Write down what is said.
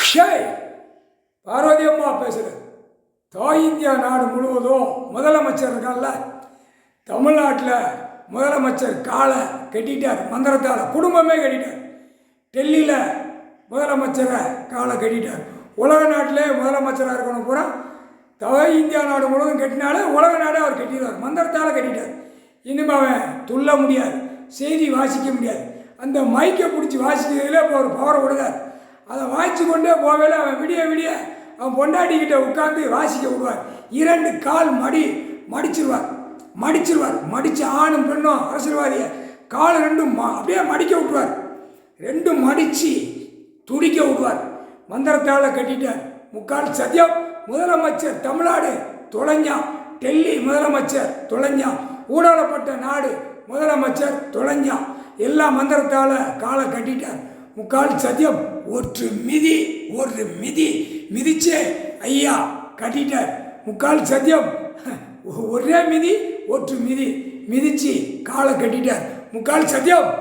ஷேய் பார்வதி அம்மா பேசுகிறேன். தாய் இந்தியா நாடு முழுவதும் முதலமைச்சர் இருக்கான்ல, தமிழ்நாட்டில் முதலமைச்சர் காலை கட்டிட்டார், மந்திரத்தால் குடும்பமே கட்டிட்டார். டெல்லியில் முதலமைச்சரை காலை கட்டிட்டார். உலக நாட்டிலே முதலமைச்சராக இருக்கணும் பூரா தாய் இந்தியா நாடு முழுவதும் கட்டினாலே உலக நாடே அவர் கட்டிடுவார், மந்திரத்தால் கட்டிட்டார். இனிமே அவன் துள்ள முடியாது, செய்தி வாசிக்க முடியாது. அந்த மைக்கை பிடிச்சி வாசிக்கிறதுல இப்போ ஒரு பவரை விடுதார். அதை வாசித்து கொண்டே போகல அவன் விடிய விடிய அவன் பொண்டாட்டிக்கிட்ட உட்காந்து வாசிக்க விடுவார். 2 கால் மடிச்சிருவார். மடித்து ஆணும் பெண்ணும் அரசியல்வாதியை கால் 2 அப்படியே மடிக்க விட்டுருவார். 2 மடித்து துடிக்க விடுவார். மந்திரத்தால் கட்டிட்டார். முக்கால் சத்தியம். முதலமைச்சர் தமிழ்நாடு தொலைஞ்சான், டெல்லி முதலமைச்சர் தொலைஞ்சான், ஊடாடப்பட்ட நாடு முதலமைச்சர் தொலைஞ்சான். எல்லா மந்திரத்தால் காலை கட்டிட்டார். முக்கால் சத்தியம். ஒரு மிதிச்சே ஐயா கட்டிட்டார். முக்கால் சத்தியம். ஒரே மிதி மிதிச்சு காலை கட்டிட்டார். முக்கால் சத்தியம்.